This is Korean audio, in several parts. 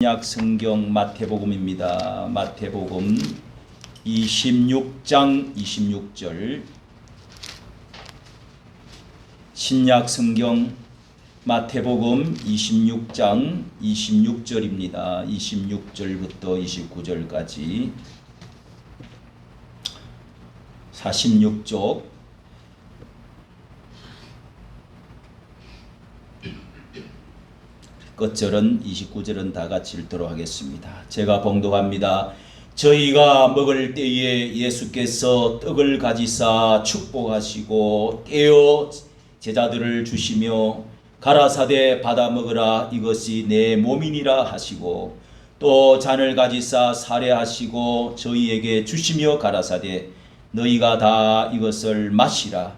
신약 성경 마태복음입니다. 마태복음 26장 26절. 신약 성경 마태복음 26장 26절입니다. 26절부터 29절까지 46쪽. 끝절은 29절은 다 같이 읽도록 하겠습니다. 제가 봉독합니다. 저희가 먹을 때에 예수께서 떡을 가지사 축복하시고 떼어 제자들을 주시며 가라사대 받아 먹으라, 이것이 내 몸이니라 하시고, 또 잔을 가지사 사례하시고 저희에게 주시며 가라사대 너희가 다 이것을 마시라,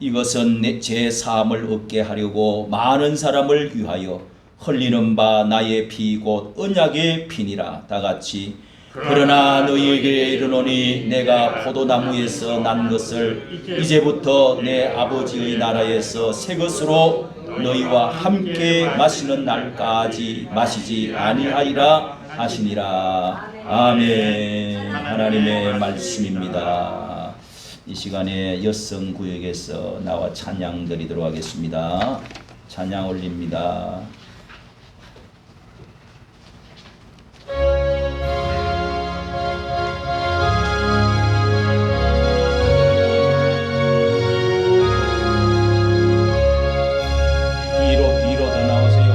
이것은 제 사함을 얻게 하려고 많은 사람을 위하여 흘리는 바 나의 피 곧 언약의 피니라. 다같이 그러나 너희에게 이르노니 내가 포도나무에서 난 것을 이제부터 내 아버지의 나라에서 새 것으로 너희와 함께 마시는 날까지 마시지 아니하리라 하시니라. 아멘. 하나님의 말씀입니다. 이 시간에 여성구역에서 나와 찬양 드리도록 하겠습니다. 찬양 올립니다. 뒤로 더 나오세요.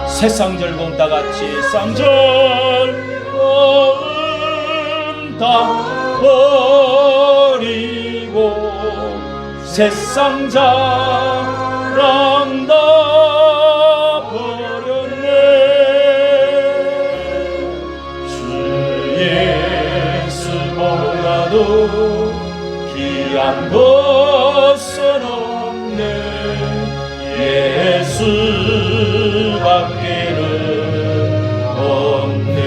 세상 즐거움 다같이 쌍절거음 다 버리고 세상 자랑 다 버렸네. 한 것은 없네 예수밖에는 없네.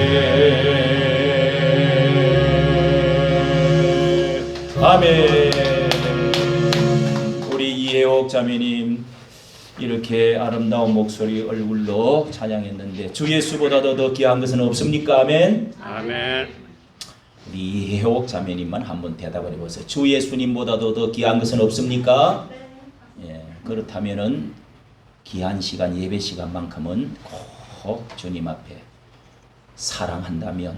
아멘. 우리 이혜옥 자매님 이렇게 아름다운 목소리 얼굴로 찬양했는데 주 예수보다도 더 귀한 것은 없습니까? 아멘. 아멘. 우리 이혜옥 자매님만 한번 대답을 해보세요. 주 예수님보다도 더 귀한 것은 없습니까? 예, 그렇다면은 귀한 시간 예배 시간만큼은 꼭 주님 앞에 사랑한다면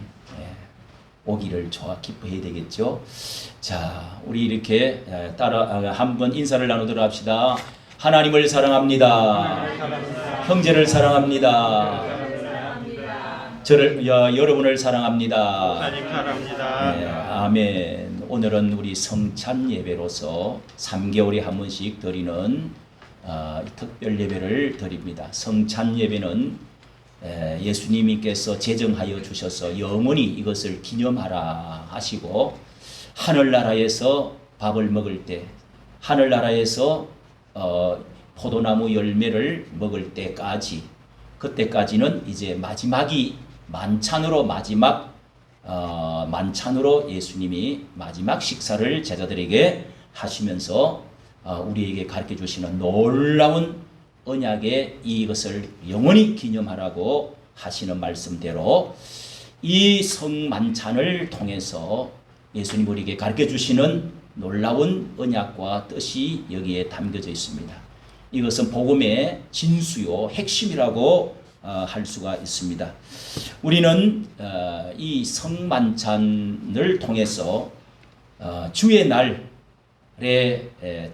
오기를 좋아 기뻐해야 되겠죠. 자, 우리 이렇게 따라 한번 인사를 나누도록 합시다. 하나님을 사랑합니다. 형제를 사랑합니다. 여러분을 사랑합니다. 하나님 사랑합니다. 네, 아멘. 오늘은 우리 성찬 예배로서 3개월에 한 번씩 드리는 특별 예배를 드립니다. 성찬 예배는 예수님께서 제정하여 주셔서 영원히 이것을 기념하라 하시고 하늘나라에서 밥을 먹을 때 하늘나라에서 포도나무 열매를 먹을 때까지 그때까지는 이제 마지막이 만찬으로 만찬으로 예수님이 마지막 식사를 제자들에게 하시면서 우리에게 가르쳐 주시는 놀라운 언약의 이것을 영원히 기념하라고 하시는 말씀대로 이 성만찬을 통해서 예수님 우리에게 가르쳐 주시는 놀라운 언약과 뜻이 여기에 담겨져 있습니다. 이것은 복음의 진수요 핵심이라고 할 수가 있습니다. 우리는 이 성만찬을 통해서 주의 날에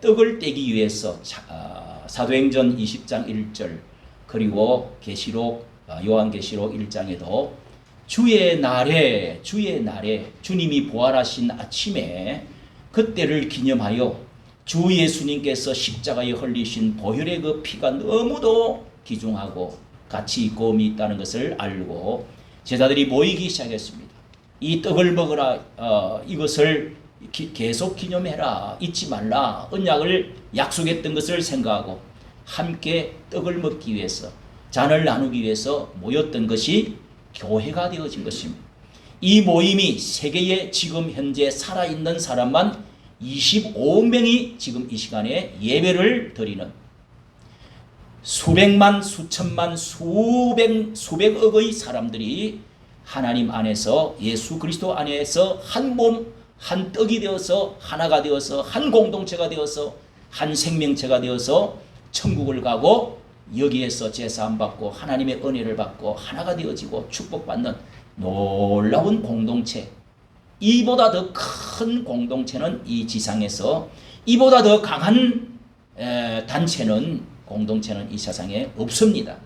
떡을 떼기 위해서 사도행전 20장 1절 그리고 계시록 요한계시록 1장에도 주의 날에 주님이 부활하신 아침에 그때를 기념하여 주 예수님께서 십자가에 흘리신 보혈의 그 피가 너무도 귀중하고 가치 있고 의미 있다는 것을 알고 제자들이 모이기 시작했습니다. 이 떡을 먹으라, 이것을 계속 기념해라, 잊지 말라, 언약을 약속했던 것을 생각하고 함께 떡을 먹기 위해서 잔을 나누기 위해서 모였던 것이 교회가 되어진 것입니다. 이 모임이 세계에 지금 현재 살아있는 사람만 25명이 지금 이 시간에 예배를 드리는 수백만, 수천만, 수백억의 사람들이 하나님 안에서 예수 그리스도 안에서 한 몸, 한 떡이 되어서 하나가 되어서 한 공동체가 되어서 한 생명체가 되어서 천국을 가고 여기에서 제사함 받고 하나님의 은혜를 받고 하나가 되어지고 축복받는 놀라운 공동체, 이보다 더 큰 공동체는 이 지상에서 이보다 더 강한 단체는 공동체는 이 세상에 없습니다.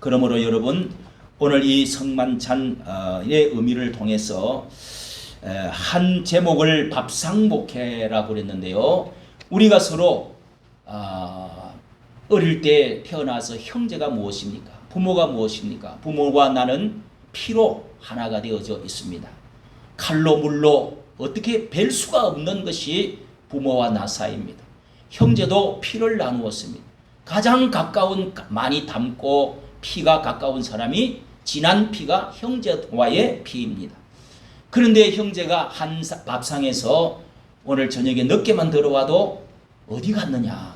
그러므로 여러분 오늘 이 성만찬의 의미를 통해서 한 제목을 밥상목회라고 그랬는데요. 우리가 서로 어릴 때 태어나서 형제가 무엇입니까? 부모가 무엇입니까? 부모와 나는 피로 하나가 되어져 있습니다. 칼로 물로 어떻게 뵐 수가 없는 것이 부모와 나 사이입니다. 형제도 피를 나누었습니다. 가장 가까운 많이 닮고 피가 가까운 사람이 진한 피가 형제와의 피입니다. 그런데 형제가 한 밥상에서 오늘 저녁에 늦게만 들어와도 어디 갔느냐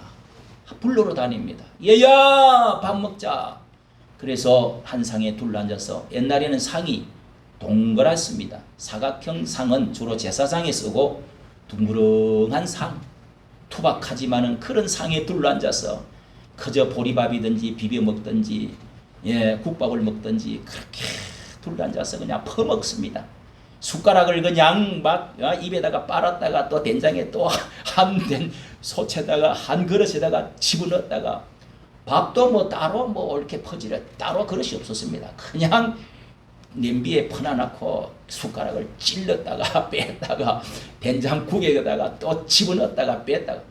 불러러 다닙니다. 얘야 밥 먹자. 그래서 한 상에 둘러앉아서 옛날에는 상이 동그랗습니다. 사각형 상은 주로 제사상에 쓰고 둥그렁한 상, 투박하지만은 그런 상에 둘러앉아서 그저 보리밥이든지 비벼 먹든지 국밥을 먹든지 그렇게 둘러앉아서 그냥 퍼먹습니다. 숟가락을 그냥 막 입에다가 빨았다가 또 된장에 또 한 소채다가 한 그릇에다가 집어넣었다가 밥도 뭐 따로 뭐 이렇게 퍼지려 따로 그릇이 없었습니다. 그냥 냄비에 퍼놔놓고 숟가락을 찔렀다가 뺐다가 된장국에다가 또 집어넣었다가 뺐다가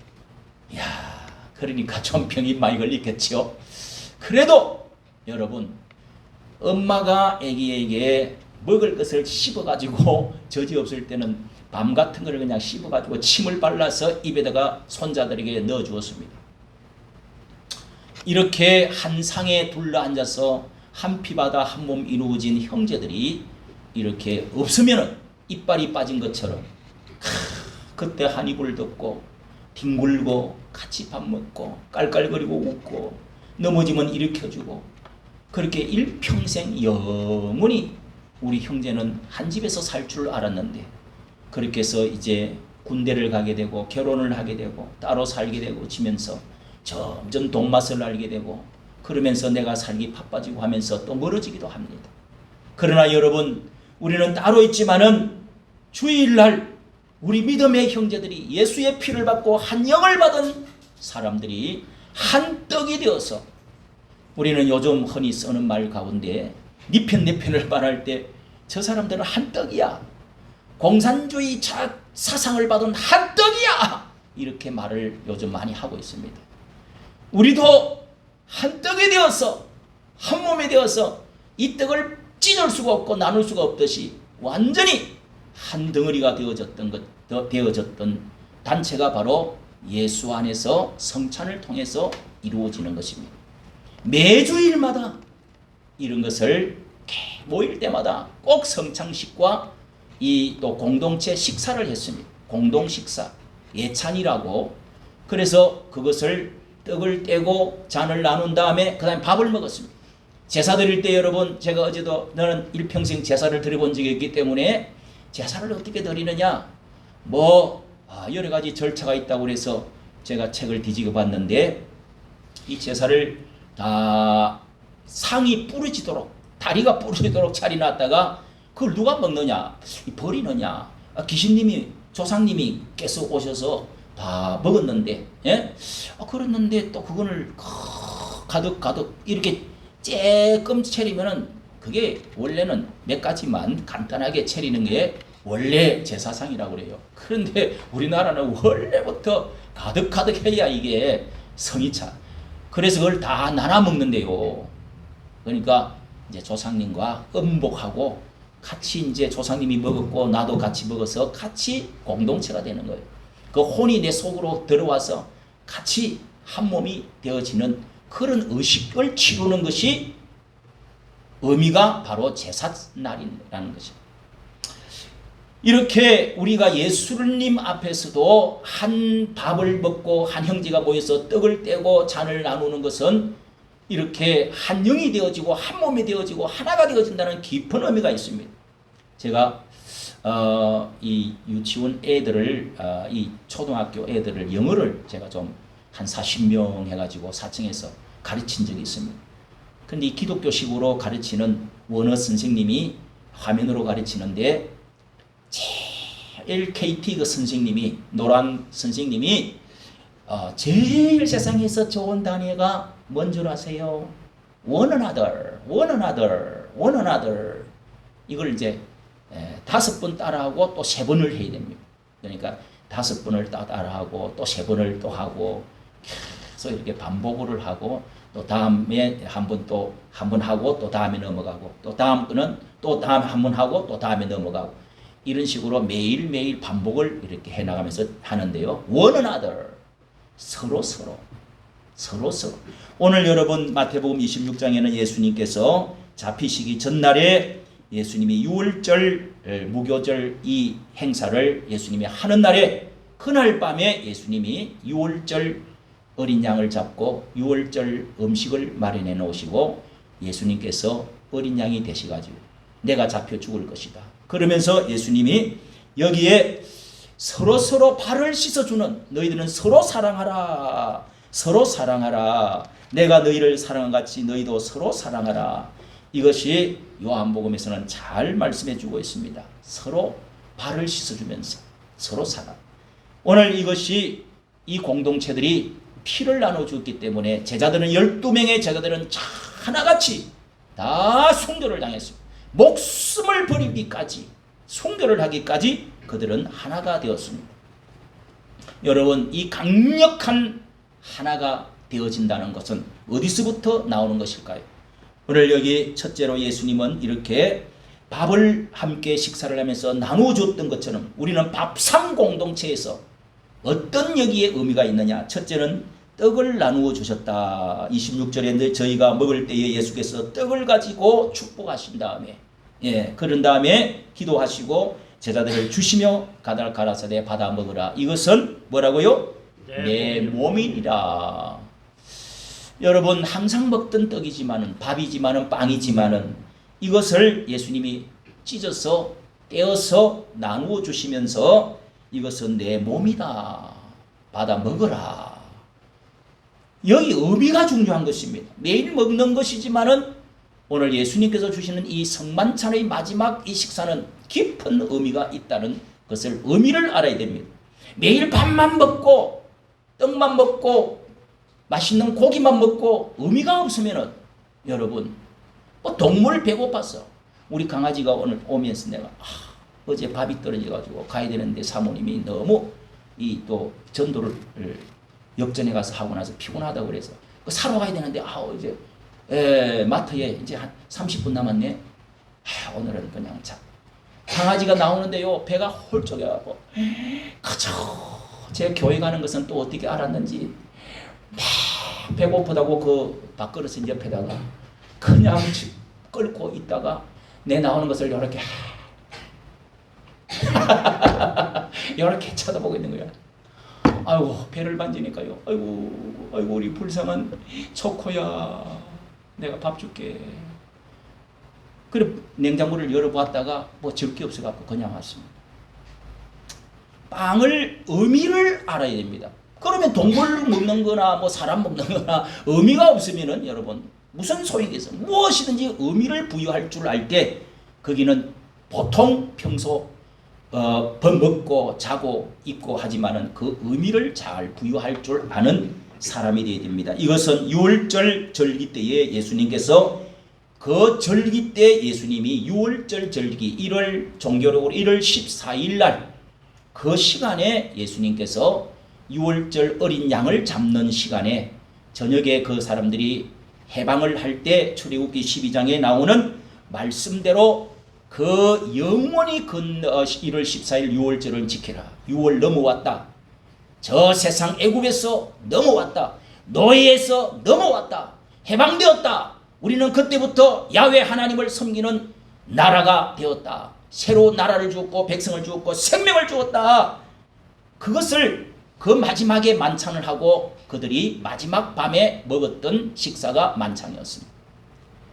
그러니까 좀 병이 많이 걸리겠죠. 그래도 여러분 엄마가 아기에게 먹을 것을 씹어가지고 저지 없을 때는 밤 같은 걸 그냥 씹어가지고 침을 발라서 입에다가 손자들에게 넣어주었습니다. 이렇게 한 상에 둘러앉아서 한 피바다 한 몸 이루어진 형제들이 이렇게 없으면 이빨이 빠진 것처럼 그때 한 이불 덮고 뒹굴고 같이 밥 먹고 깔깔거리고 웃고 넘어지면 일으켜주고 그렇게 일평생 영원히 우리 형제는 한 집에서 살 줄 알았는데 그렇게 해서 이제 군대를 가게 되고 결혼을 하게 되고 따로 살게 되고 지면서 점점 돈맛을 알게 되고 그러면서 내가 살기 바빠지고 하면서 또 멀어지기도 합니다. 그러나 여러분 우리는 따로 있지만은 주일날 우리 믿음의 형제들이 예수의 피를 받고 한 영을 받은 사람들이 한 떡이 되어서 우리는 요즘 흔히 쓰는 말 가운데 네 편 내 편을 말할 때 저 사람들은 한 떡이야. 공산주의 사상을 받은 한 떡이야. 이렇게 말을 요즘 많이 하고 있습니다. 우리도 한 떡이 되어서 한 몸이 되어서 이 떡을 찢을 수가 없고 나눌 수가 없듯이 완전히 한 덩어리가 되어졌던 단체가 바로 예수 안에서 성찬을 통해서 이루어지는 것입니다. 매주일마다 이런 것을 모일 때마다 꼭 성찬식과 이 또 공동체 식사를 했습니다. 공동식사, 예찬이라고. 그래서 그것을 떡을 떼고 잔을 나눈 다음에 그 다음에 밥을 먹었습니다. 제사 드릴 때 여러분 제가 어제도 너는 일평생 제사를 드려본 적이 있기 때문에 제사를 어떻게 드리느냐 여러 가지 절차가 있다고 그래서 제가 책을 뒤지고 봤는데 이 제사를 다 상이 부러지도록 다리가 부러지도록 차려놨다가 그걸 누가 먹느냐 버리느냐 귀신님이 조상님이 깨서 오셔서 다 먹었는데 그랬는데 또 그거를 가득 이렇게 쬐끔 차리면은 그게 원래는 몇 가지만 간단하게 차리는 게 원래 제사상이라고 그래요. 그런데 우리나라는 원래부터 가득 해야 이게 성이 차. 그래서 그걸 다 나눠 먹는데요. 그러니까 이제 조상님과 음복하고 같이 이제 조상님이 먹었고 나도 같이 먹어서 같이 공동체가 되는 거예요. 그 혼이 내 속으로 들어와서 같이 한 몸이 되어지는 그런 의식을 치르는 것이 의미가 바로 제삿날이라는 것입니다. 이렇게 우리가 예수님 앞에서도 한 밥을 먹고 한 형제가 모여서 떡을 떼고 잔을 나누는 것은 이렇게 한 영이 되어지고 한 몸이 되어지고 하나가 되어진다는 깊은 의미가 있습니다. 제가 이 유치원 애들을 이 초등학교 애들을 영어를 제가 좀 한 40명 해가지고 4층에서 가르친 적이 있습니다. 근데 이 기독교식으로 가르치는 원어 선생님이 화면으로 가르치는데 제일 KT 그 선생님이 노란 선생님이 제일 세상에서 좋은 단어가 뭔 줄 아세요? one another 이걸 이제 5번 따라하고 또 3번을 해야 됩니다. 그러니까 5번을 따라하고 또 3번을 또 하고 계속 이렇게 반복을 하고 또 다음에 한 번 하고 또 다음에 넘어가고 또 다음 거는 또 다음에 한 번 하고 또 다음에 넘어가고 이런 식으로 매일매일 반복을 이렇게 해나가면서 하는데요. one another 서로 오늘 여러분 마태복음 26장에는 예수님께서 잡히시기 전날에 예수님이 6월절 무교절 이 행사를 예수님이 하는 날에 그날 밤에 예수님이 6월절 어린 양을 잡고 6월절 음식을 마련해 놓으시고 예수님께서 어린 양이 되셔가지고 내가 잡혀 죽을 것이다. 그러면서 예수님이 여기에 서로 발을 씻어주는 너희들은 서로 사랑하라. 내가 너희를 사랑한 같이 너희도 서로 사랑하라. 이것이 요한복음에서는 잘 말씀해 주고 있습니다. 서로 발을 씻어주면서 서로 사랑. 오늘 이것이 이 공동체들이 피를 나눠주었기 때문에 제자들은 12명의 제자들은 하나같이 다 순교를 당했습니다. 목숨을 버리기까지 순교를 하기까지 그들은 하나가 되었습니다. 여러분 이 강력한 하나가 되어진다는 것은 어디서부터 나오는 것일까요? 오늘 여기 첫째로 예수님은 이렇게 밥을 함께 식사를 하면서 나누어 줬던 것처럼 우리는 밥상 공동체에서 어떤 여기에 의미가 있느냐. 첫째는 떡을 나누어 주셨다. 26절에 저희가 먹을 때에 예수께서 떡을 가지고 축복하신 다음에 그런 다음에 기도하시고 제자들을 주시며 가라사대 받아 먹으라. 이것은 뭐라고요? 내 몸이니라. 여러분 항상 먹던 떡이지만은 밥이지만은 빵이지만은 이것을 예수님이 찢어서 떼어서 나누어 주시면서 이것은 내 몸이다. 받아 먹어라. 여기 의미가 중요한 것입니다. 매일 먹는 것이지만은 오늘 예수님께서 주시는 이 성만찬의 마지막 이 식사는 깊은 의미가 있다는 것을 의미를 알아야 됩니다. 매일 밥만 먹고 떡만 먹고 맛있는 고기만 먹고 의미가 없으면은 여러분 뭐 동물 배고팠어. 우리 강아지가 오늘 오면서 내가 어제 밥이 떨어져가지고 가야 되는데 사모님이 너무 이 또 전도를 역전해 가서 하고 나서 피곤하다고 그래서 사러 가야 되는데 이제 마트에 이제 한 30분 남았네. 오늘은 그냥 자 강아지가 나오는데요 배가 홀쭉해가지고 그저 제가 교회 가는 것은 또 어떻게 알았는지 막 배고프다고 그 밥그릇 옆에다가 그냥 끌고 있다가 내 나오는 것을 이렇게 이렇게 쳐다보고 있는 거야. 아이고 배를 만지니까요. 아이고 우리 불쌍한 초코야. 내가 밥 줄게. 그래 냉장고를 열어보았다가 뭐 줄 게 없어갖고 그냥 왔습니다. 빵을 의미를 알아야 됩니다. 그러면 동물 먹는 거나 뭐 사람 먹는 거나 의미가 없으면은 여러분 무슨 소용이겠어. 무엇이든지 의미를 부여할 줄 알 때 거기는 보통 평소 먹고 자고 입고 하지만은 그 의미를 잘 부여할 줄 아는 사람이 되어야 됩니다. 이것은 유월절 절기 때에 예수님께서 그 절기 때 예수님이 유월절 절기 1월 종교적으로 1월 14일 날 그 시간에 예수님께서 유월절 어린 양을 잡는 시간에 저녁에 그 사람들이 해방을 할 때 출애굽기 12장에 나오는 말씀대로 그 영원히 1월 14일 유월절을 지켜라. 6월 넘어왔다. 저 세상 애굽에서 넘어왔다. 노예에서 넘어왔다. 해방되었다. 우리는 그때부터 야훼 하나님을 섬기는 나라가 되었다. 새로 나라를 주었고 백성을 주었고 생명을 주었다. 그것을 그 마지막에 만찬을 하고 그들이 마지막 밤에 먹었던 식사가 만찬이었습니다.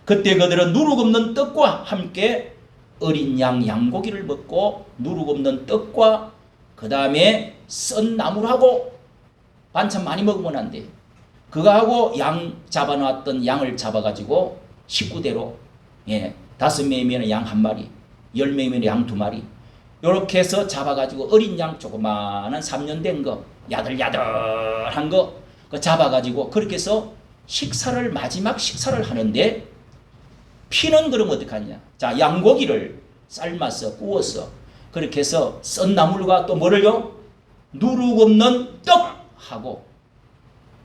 그때 그들은 누룩 없는 떡과 함께 어린 양 양고기를 먹고 누룩 없는 떡과 그 다음에 썬 나물하고 반찬 많이 먹으면 안 돼. 그거하고 양 잡아놨던 양을 잡아가지고 식구대로 5명이면 양 1마리 10명이면 양 2마리 요렇게 해서 잡아가지고 어린 양 조그마한 3년 된 거 야들야들한 거 잡아가지고 그렇게 해서 마지막 식사를 하는데 피는 그럼 어떻게 하냐. 자, 양고기를 삶아서 구워서 그렇게 해서 썬 나물과 또 뭐를요? 누룩 없는 떡하고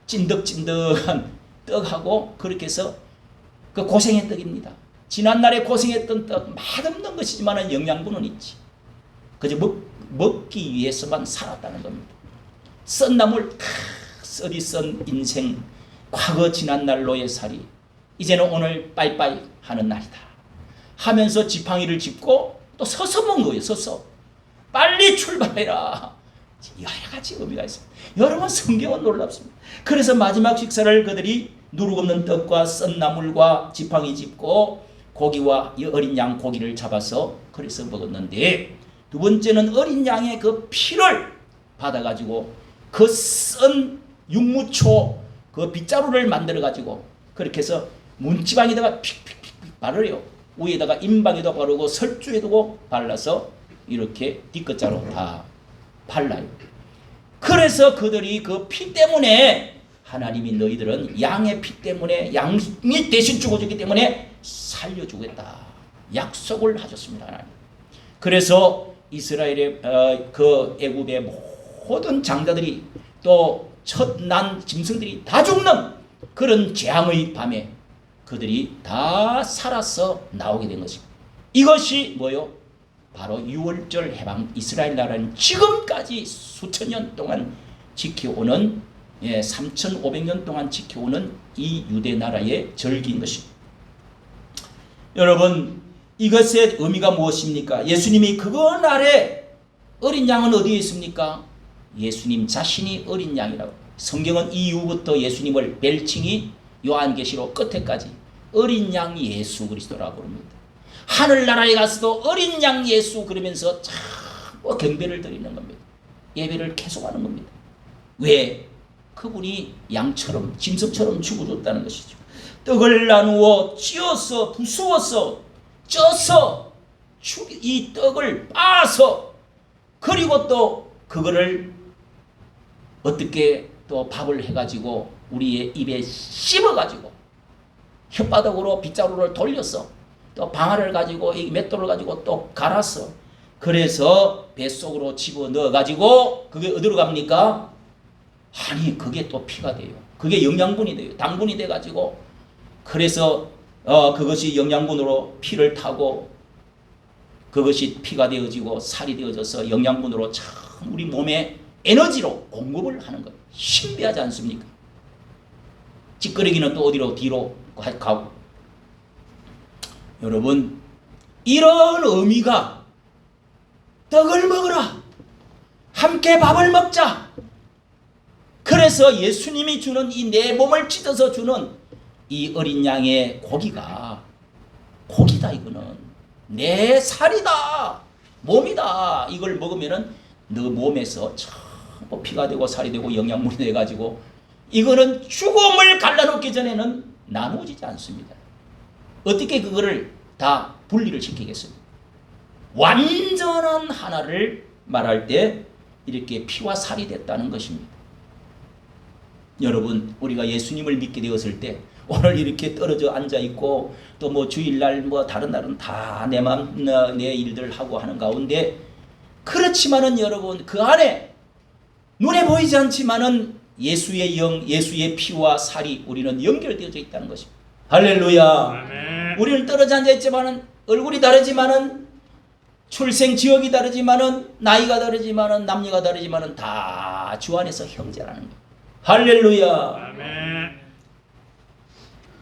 찐득찐득한 떡하고 그렇게 해서 그 고생의 떡입니다. 지난날에 고생했던 떡 맛없는 것이지만 영양분은 있지. 그저 먹기 위해서만 살았다는 겁니다. 썬 나물 썰이 썬 인생 과거 지난날로의 살이 이제는 오늘 빠이빠이 하는 날이다 하면서 지팡이를 짚고 또 서서 먹는 거예요. 서서 빨리 출발해라. 여러 가지 의미가 있습니다. 여러분 성경은 놀랍습니다. 그래서 마지막 식사를 그들이 누룩 없는 떡과 썬 나물과 지팡이 짚고 고기와 어린 양 고기를 잡아서 그래서 먹었는데 두 번째는 어린 양의 그 피를 받아가지고 그 썬 육무초 그 빗자루를 만들어가지고 그렇게 해서 문지방에다가 픽픽픽 바르래요. 위에다가 임방에도 바르고 설주에도 발라서 이렇게 뒤끝자로 다 발라요. 그래서 그들이 그 피 때문에 하나님이 너희들은 양의 피 때문에 양이 대신 죽어줬기 때문에 살려주겠다 약속을 하셨습니다. 하나님. 그래서 이스라엘의 그 애굽의 모든 장자들이 또 첫 난 짐승들이 다 죽는 그런 재앙의 밤에 그들이 다 살아서 나오게 된 것입니다. 이것이 뭐요? 바로 6월절 해방 이스라엘 나라는 지금까지 수천 년 동안 지켜오는 3,500년 동안 지켜오는 이 유대 나라의 절기인 것입니다. 여러분 이것의 의미가 무엇입니까? 예수님이 그날에 어린 양은 어디에 있습니까? 예수님 자신이 어린 양이라고. 성경은 이후부터 예수님을 별칭이 요한계시록 끝에까지 어린 양 예수 그리스도라고 부릅니다. 하늘나라에 가서도 어린 양 예수 그러면서 자꾸 경배를 드리는 겁니다. 예배를 계속하는 겁니다. 왜? 그분이 양처럼 짐승처럼 죽어줬다는 것이죠. 떡을 나누어 찧어서 부수어서 쪄서 이 떡을 빻아서 그리고 또 그거를 어떻게 또 밥을 해가지고 우리의 입에 씹어가지고 혓바닥으로 빗자루를 돌려서 또 방아를 가지고 이 맷돌을 가지고 또 갈아서 그래서 뱃속으로 집어넣어가지고 그게 어디로 갑니까? 아니 그게 또 피가 돼요. 그게 영양분이 돼요. 당분이 돼가지고 그래서 그것이 영양분으로 피를 타고 그것이 피가 되어지고 살이 되어져서 영양분으로 참 우리 몸에 에너지로 공급을 하는 거예요. 신비하지 않습니까? 찌끄러기는 또 어디로 뒤로 가고. 여러분 이런 의미가 떡을 먹으라 함께 밥을 먹자. 그래서 예수님이 주는 이 내 몸을 찢어서 주는 이 어린 양의 고기가 고기다. 이거는 내 살이다 몸이다. 이걸 먹으면은 너 몸에서 전부 피가 되고 살이 되고 영양분이 돼가지고 이거는 죽음을 갈라놓기 전에는 나누어지지 않습니다. 어떻게 그거를 다 분리를 시키겠습니까? 완전한 하나를 말할 때 이렇게 피와 살이 됐다는 것입니다. 여러분 우리가 예수님을 믿게 되었을 때 오늘 이렇게 떨어져 앉아 있고 또 뭐 주일날 뭐 다른 날은 다 내 맘 내 일들 하고 하는 가운데 그렇지만은 여러분 그 안에 눈에 보이지 않지만은 예수의 영 예수의 피와 살이 우리는 연결되어져 있다는 것입니다. 할렐루야. 아멘. 우리는 떨어져 앉아 있지만은 얼굴이 다르지만은 출생 지역이 다르지만은 나이가 다르지만은 남녀가 다르지만은 다 주 안에서 형제라는 거예요. 할렐루야. 아멘.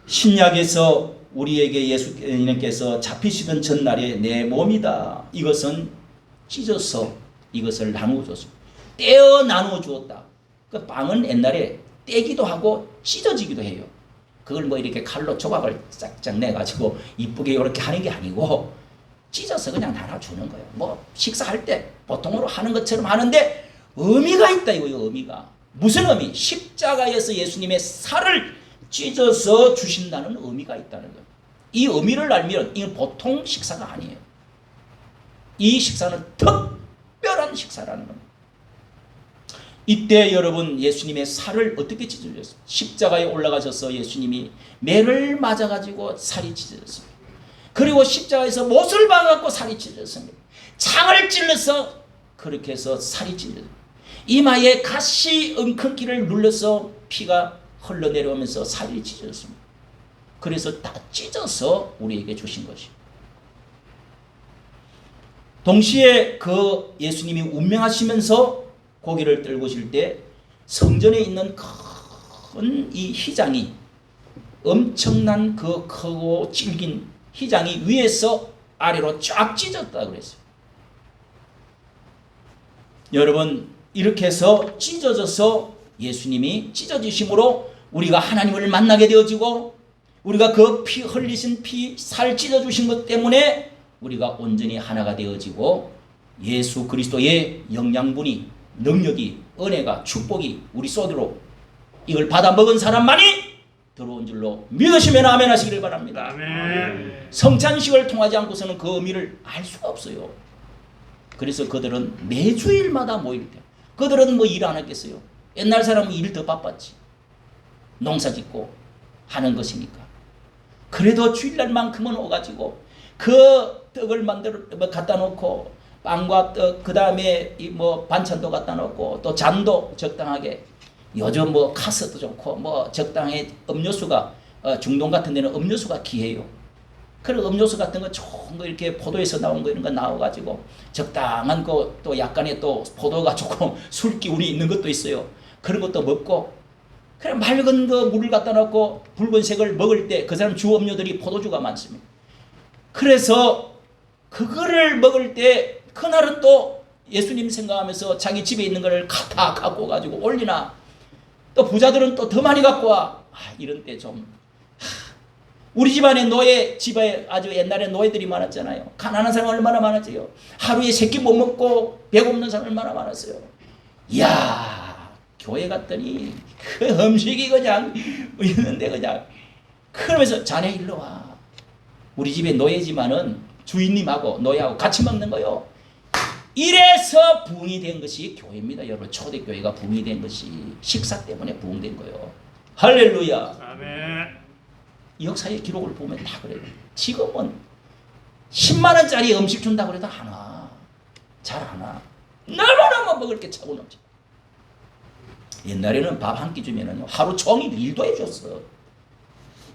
신약에서 우리에게 예수님께서 잡히시던 전날에 내 몸이다. 이것은 찢어서 이것을 나누어 줬습니다. 떼어 나누어 주었다. 그 빵은 옛날에 떼기도 하고 찢어지기도 해요. 그걸 뭐 이렇게 칼로 조각을 쫙쫙 내가지고 이쁘게 이렇게 하는 게 아니고 찢어서 그냥 나눠주는 거예요. 뭐 식사할 때 보통으로 하는 것처럼 하는데 의미가 있다 이거예요. 의미가. 무슨 의미? 십자가에서 예수님의 살을 찢어서 주신다는 의미가 있다는 거예요. 이 의미를 알면 이건 보통 식사가 아니에요. 이 식사는 특별한 식사라는 겁니다. 이때 여러분 예수님의 살을 어떻게 찢어졌어요? 십자가에 올라가셔서 예수님이 매를 맞아가지고 살이 찢어졌습니다. 그리고 십자가에서 못을 박아갖고 살이 찢어졌습니다. 창을 찔러서 그렇게 해서 살이 찢어졌습니다. 이마에 가시 엉큼기를 눌러서 피가 흘러내려오면서 살이 찢어졌습니다. 그래서 다 찢어서 우리에게 주신 것입니다. 동시에 그 예수님이 운명하시면서 고기를 들고 오실 때 성전에 있는 큰 이 휘장이 엄청난 그 크고 질긴 휘장이 위에서 아래로 쫙 찢어졌다 그랬어요. 여러분 이렇게 해서 찢어져서 예수님이 찢어지심으로 우리가 하나님을 만나게 되어지고 우리가 그 피 흘리신 피 살 찢어주신 것 때문에 우리가 온전히 하나가 되어지고 예수 그리스도의 영양분이 능력이 은혜가 축복이 우리 속으로 이걸 받아 먹은 사람만이 들어온 줄로 믿으시면 아멘 하시기를 바랍니다. 아멘. 성찬식을 통하지 않고서는 그 의미를 알 수가 없어요. 그래서 그들은 매주일마다 모일 때 그들은 뭐 일 안 했겠어요. 옛날 사람은 일 더 바빴지. 농사 짓고 하는 것이니까. 그래도 주일날만큼은 오가지고 그 떡을 만들어 갖다 놓고 빵과 떡 그 다음에 이 뭐 반찬도 갖다 놓고 또 잔도 적당하게 요즘 뭐 카스도 좋고 뭐 적당히 음료수가 중동 같은 데는 음료수가 귀해요. 그런 음료수 같은 거 좋은 거 이렇게 포도에서 나온 거 이런 거 나와가지고 적당한 거 또 약간의 또 포도가 조금 술 기운이 있는 것도 있어요. 그런 것도 먹고 그래 맑은 거 물을 갖다 놓고 붉은색을 먹을 때 그 사람 주 음료들이 포도주가 많습니다. 그래서 그거를 먹을 때 그날은 또 예수님 생각하면서 자기 집에 있는 거를 다 갖고 가지고 올리나 또 부자들은 또 더 많이 갖고 와. 이런 때 좀 우리 집안에 노예 집에 아주 옛날에 노예들이 많았잖아요. 가난한 사람 얼마나 많았지요. 하루에 세 끼 못 먹고 배 없는 사람 얼마나 많았어요. 이야 교회 갔더니 그 음식이 그냥 있는데 그냥 그러면서 자네 일로 와. 우리 집에 노예지만은 주인님하고 노예하고 같이 먹는 거요. 이래서 부흥이 된 것이 교회입니다. 여러분 초대교회가 부흥이 된 것이 식사 때문에 부흥된 거예요. 할렐루야. 아멘. 역사의 기록을 보면 다 그래요. 지금은 10만 원짜리 음식 준다고 해도 안 와. 잘 안 와. 너무너무 먹을 게 차고 넘쳐. 옛날에는 밥 한 끼 주면은 하루 종일 일도 해줬어.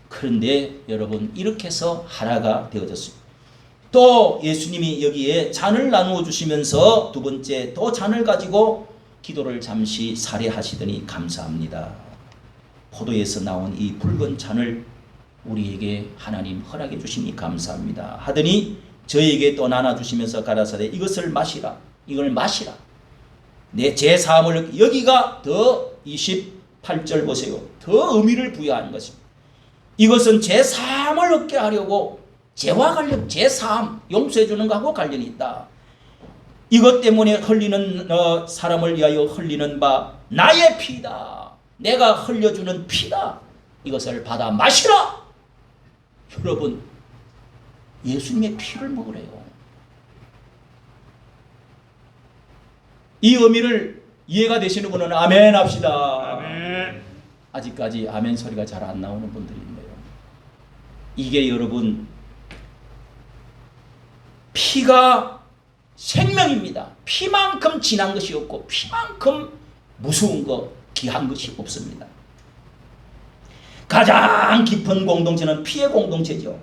그런데 여러분 이렇게 해서 하나가 되어졌습니다. 또 예수님이 여기에 잔을 나누어 주시면서 두 번째 또 잔을 가지고 기도를 잠시 살해하시더니 감사합니다. 포도에서 나온 이 붉은 잔을 우리에게 하나님 허락해 주시니 감사합니다 하더니 저에게 또 나눠주시면서 가라사대 이것을 마시라. 이걸 마시라. 내 제사함을 여기가 더 28절 보세요. 더 의미를 부여하는 것입니다. 이것은 제사함을 얻게 하려고 죄와 관련 제사함 용서해 주는 것하고 관련이 있다. 이것 때문에 흘리는 사람을 위하여 흘리는 바 나의 피다. 내가 흘려주는 피다. 이것을 받아 마시라. 여러분 예수님의 피를 먹으래요. 이 의미를 이해가 되시는 분은 아멘 합시다. 아멘. 아직까지 아멘 소리가 잘 안 나오는 분들이 있네요. 이게 여러분 피가 생명입니다. 피만큼 진한 것이 없고 피만큼 무서운 것, 귀한 것이 없습니다. 가장 깊은 공동체는 피의 공동체죠.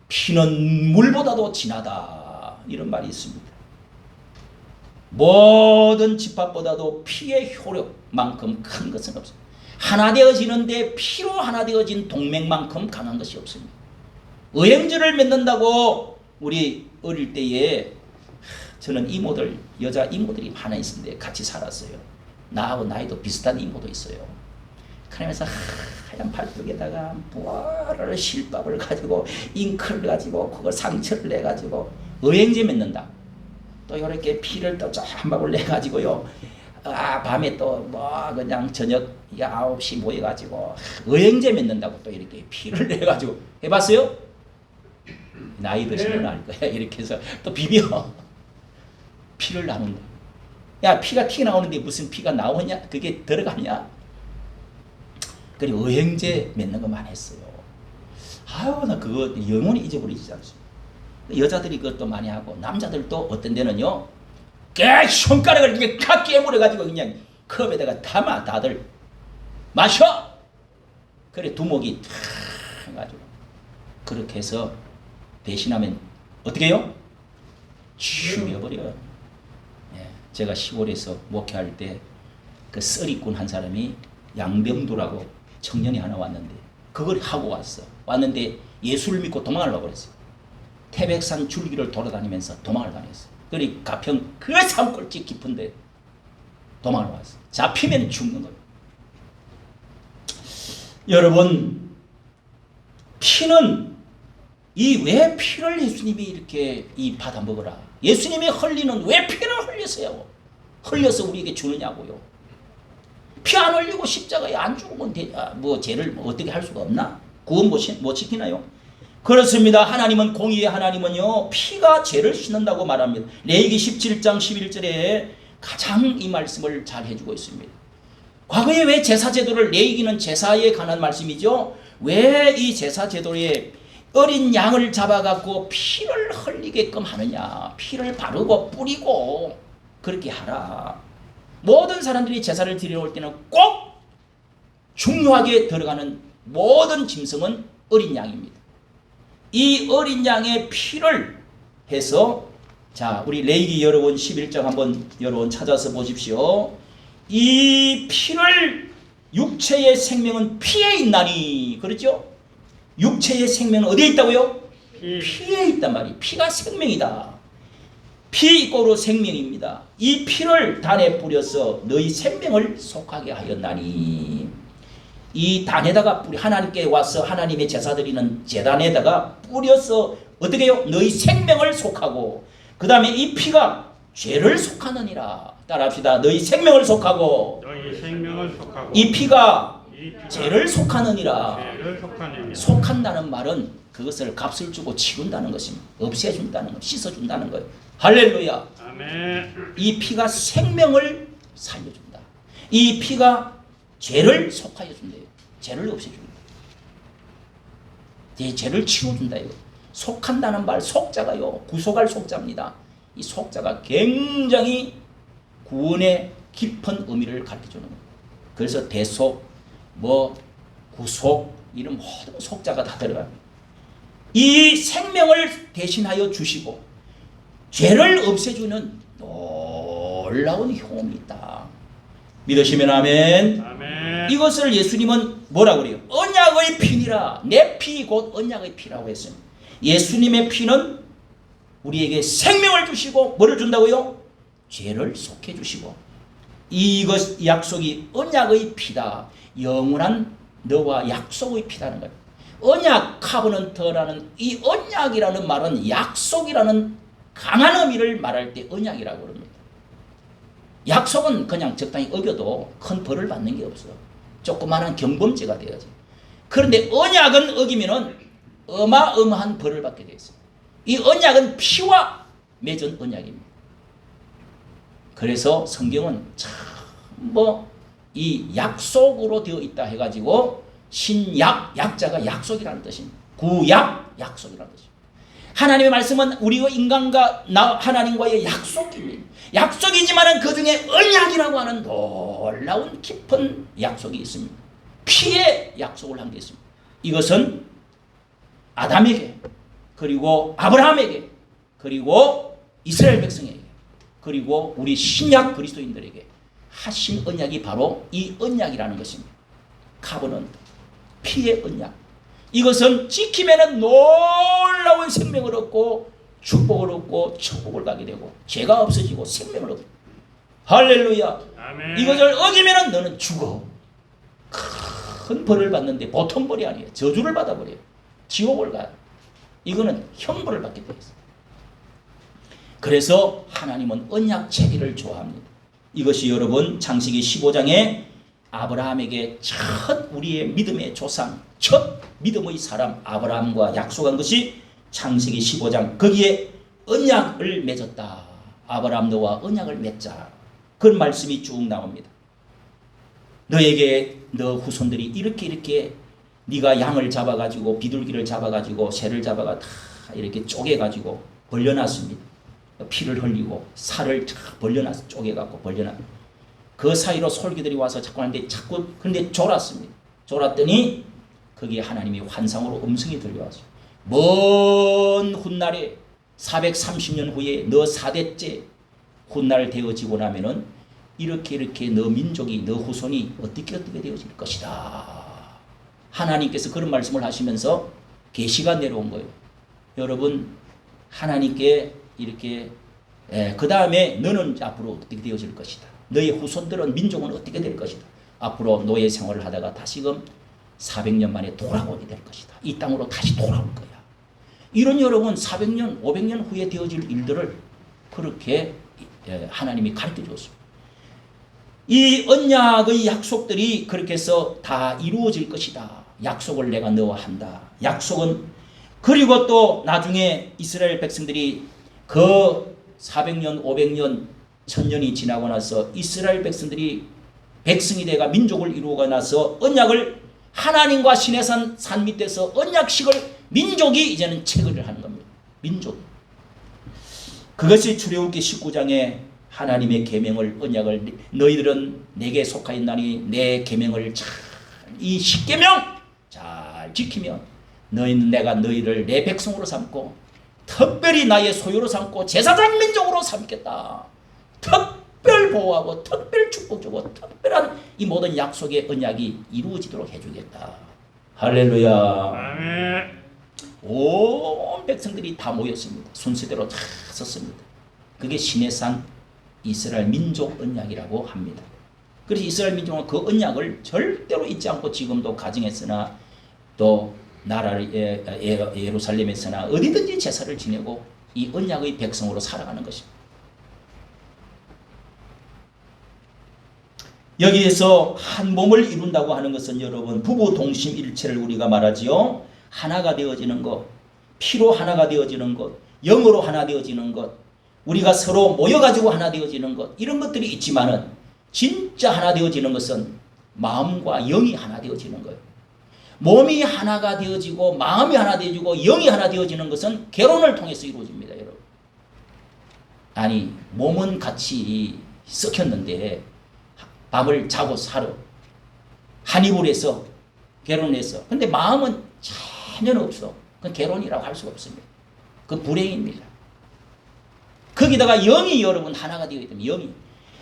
피는 물보다도 진하다. 이런 말이 있습니다. 모든 집합보다도 피의 효력만큼 큰 것은 없습니다. 하나 되어지는데 피로 하나 되어진 동맹만큼 강한 것이 없습니다. 의행주를 맺는다고 우리 어릴 때에 저는 이모들, 여자 이모들이 하나 있었는데 같이 살았어요. 나하고 나이도 비슷한 이모도 있어요. 그러면서 하얀 팔뚝에다가 뭐를 실밥을 가지고 잉크를 가지고 그걸 상처를 내가지고 의행제 맺는다. 또 이렇게 피를 또 한 방울 내가지고요. 밤에 또 뭐 그냥 저녁 9시 모여가지고 의행제 맺는다고 또 이렇게 피를 내가지고 해봤어요? 나이 드시면 알 거야. 이렇게 해서 또 비벼 피를 나눈다. 야 피가 튀어나오는데 무슨 피가 나오냐? 그게 들어가냐? 그리고 의행제 맺는 것만 했어요. 아유 나 그거 영원히 잊어버리지 않습니다. 여자들이 그것도 많이 하고 남자들도 어떤 데는요 그 손가락을 이렇게 칵 깨물어가지고 그냥 컵에다가 담아 다들 마셔. 그래 두목이 탁 해가지고 그렇게 해서 대신하면 어떻게 해요? 죽여버려요. 예, 제가 시골에서 목회할 때 그 썰이꾼 한 사람이 양병두라고 청년이 하나 왔는데 그걸 하고 왔는데 예수를 믿고 도망을 가버렸어요. 태백산 줄기를 돌아다니면서 도망을 다녔어요. 그러니 가평 그 산골집 깊은데 도망을 왔어요. 잡히면 죽는 거예요. 여러분 피는 이 왜 피를 예수님이 이렇게 이 받아 먹으라. 예수님이 흘리는 왜 피를 흘렸어요? 흘려서 우리에게 주느냐고요. 피 안 흘리고 십자가에 안 죽으면 뭐 죄를 어떻게 할 수가 없나? 구원 못 시키나요? 그렇습니다. 하나님은 공의의 하나님은요 피가 죄를 씻는다고 말합니다. 레위기 17장 11절에 가장 이 말씀을 잘 해주고 있습니다. 과거에 왜 제사제도를 레위기는 제사에 관한 말씀이죠. 왜 이 제사제도에 어린 양을 잡아갖고 피를 흘리게끔 하느냐. 피를 바르고 뿌리고 그렇게 하라. 모든 사람들이 제사를 드리러 올 때는 꼭 중요하게 들어가는 모든 짐승은 어린 양입니다. 이 어린 양의 피를 해서 자 우리 레위기 여러분 11장 한번 여러분 찾아서 보십시오. 이 피를 육체의 생명은 피에 있나니 그렇죠? 육체의 생명은 어디에 있다고요? 피에 있단 말이에요. 피가 생명이다. 피 이꼬로 생명입니다. 이 피를 단에 뿌려서 너희 생명을 속하게 하였나니 이 단에다가 하나님께 와서 하나님의 제사 드리는 제단에다가 뿌려서 어떻게 해요? 너희 생명을 속하고 그 다음에 이 피가 죄를 속하느니라. 따라합시다. 너희 생명을 속하고 너희 생명을 속하고 이 피가 이 피가 죄를 속하느니라. 죄를 속하느니라. 속한다는 말은 그것을 값을 주고 치운다는 것입니다. 없애준다는 것, 씻어준다는 거예요. 할렐루야. 아멘. 이 피가 생명을 살려준다. 이 피가 죄를 속하여 준대요. 죄를 없애준다. 내 죄를 치워준다. 이거. 속한다는 말 속자가요. 구속할 속자입니다. 이 속자가 굉장히 구원의 깊은 의미를 가르쳐주는 거예요. 그래서 대속, 구속 이런 모든 속자가 다 들어가요. 이 생명을 대신하여 주시고 죄를 없애주는 놀라운 효험이 있다. 믿으시면 아멘. 아멘. 이것을 예수님은 뭐라고 그래요? 언약의 피니라. 내 피 곧 언약의 피라고 했어요. 예수님의 피는 우리에게 생명을 주시고 뭐를 준다고요? 죄를 속해 주시고 이것 약속이 언약의 피다. 영원한 너와 약속의 피다는 거예요. 언약 카버넌트라는 이 언약이라는 말은 약속이라는 강한 의미를 말할 때 언약이라고 합니다. 약속은 그냥 적당히 어겨도 큰 벌을 받는 게 없어. 조그마한 경범죄가 되어야지. 그런데 언약은 어기면은 어마어마한 벌을 받게 되어 있어요. 이 언약은 피와 맺은 언약입니다. 그래서 성경은 참 이 약속으로 되어 있다 해가지고 신약, 약자가 약속이라는 뜻입니다. 구약, 약속이라는 뜻입니다. 하나님의 말씀은 우리와 인간과 하나님과의 약속입니다. 약속이지만 그 중에 언약이라고 하는 놀라운 깊은 약속이 있습니다. 피의 약속을 한 게 있습니다. 이것은 아담에게 그리고 아브라함에게 그리고 이스라엘 백성에게 그리고 우리 신약 그리스도인들에게 하신 언약이 바로 이 언약이라는 것입니다. 카버넌트, 피의 언약. 이것은 지키면은 놀라운 생명을 얻고 축복을 얻고 천국을 가게 되고 죄가 없어지고 생명을 얻고 할렐루야. 아멘. 이것을 어기면은 너는 죽어. 큰 벌을 받는데 보통 벌이 아니에요. 저주를 받아버려요. 지옥을 가요. 이거는 형벌을 받게 되어 있어요. 그래서 하나님은 언약 체계를 좋아합니다. 이것이 여러분 창세기 15장에 아브라함에게 첫 우리의 믿음의 조상, 첫 믿음의 사람 아브라함과 약속한 것이 창세기 15장 거기에 언약을 맺었다. 아브라함 너와 언약을 맺자. 그런 말씀이 쭉 나옵니다. 너에게 너 후손들이 이렇게 네가 양을 잡아가지고 비둘기를 잡아가지고 새를 잡아가 다 이렇게 쪼개가지고 벌려놨습니다. 피를 흘리고 살을 벌려놨어. 쪼개갖고 벌려놨. 그 사이로 솔기들이 와서 자꾸 하는데 자꾸 근데 졸았습니다. 졸았더니 거기에 하나님이 환상으로 음성이 들려왔어요. 먼 훗날에 430년 후에 너 4대째 훗날 되어지고 나면은 이렇게 너 민족이 너 후손이 어떻게 되어질 것이다. 하나님께서 그런 말씀을 하시면서 계시가 내려온 거예요. 여러분 하나님께 이렇게 그 다음에 너는 앞으로 어떻게 되어질 것이다. 너의 후손들은 민족은 어떻게 될 것이다. 앞으로 노예 생활을 하다가 다시금 400년 만에 돌아오게 될 것이다. 이 땅으로 다시 돌아올 거야. 이런 여러분 400년 500년 후에 되어질 일들을 그렇게 하나님이 가르쳐 줬습니다. 이 언약의 약속들이 그렇게 해서 다 이루어질 것이다. 약속을 내가 너와 한다. 약속은 그리고 또 나중에 이스라엘 백성들이 그 400년 500년 1000년이 지나고 나서 이스라엘 백성들이 백성이 되가 민족을 이루고 나서 언약을 하나님과 신의 산 밑에서 언약식을 민족이 이제는 체결을 하는 겁니다. 민족. 그것이 출애굽기 19장에 하나님의 계명을 언약을 너희들은 내게 속하였나니 내 계명을 이 십계명 잘 지키면 내가 너희를 내 백성으로 삼고 특별히 나의 소유로 삼고 제사장 민족으로 삼겠다. 특별 보호하고 특별 축복 주고 특별한 이 모든 약속의 언약이 이루어지도록 해주겠다. 할렐루야. 아멘. 온 백성들이 다 모였습니다. 순서대로 다 섰습니다. 그게 시내산 이스라엘 민족 언약이라고 합니다. 그래서 이스라엘 민족은 그 언약을 절대로 잊지 않고 지금도 가정에서나 또 나라를 예루살렘에서나 어디든지 제사를 지내고 이 언약의 백성으로 살아가는 것입니다. 여기에서 한 몸을 이룬다고 하는 것은 여러분 부부 동심 일체를 우리가 말하지요. 하나가 되어지는 것, 피로 하나가 되어지는 것, 영으로 하나 되어지는 것, 우리가 서로 모여가지고 하나 되어지는 것, 이런 것들이 있지만은 진짜 하나 되어지는 것은 마음과 영이 하나 되어지는 거예요. 몸이 하나가 되어지고 마음이 하나 되어지고 영이 하나 되어지는 것은 결혼을 통해서 이루어집니다, 여러분. 아니 몸은 같이 썩혔는데 밥을 자고 살아 한 입을 해서 결혼해서 근데 마음은 전혀 없어. 그건 결혼이라고 할 수가 없습니다. 그건 불행입니다. 거기다가 영이 여러분 하나가 되어야 됩니다. 영이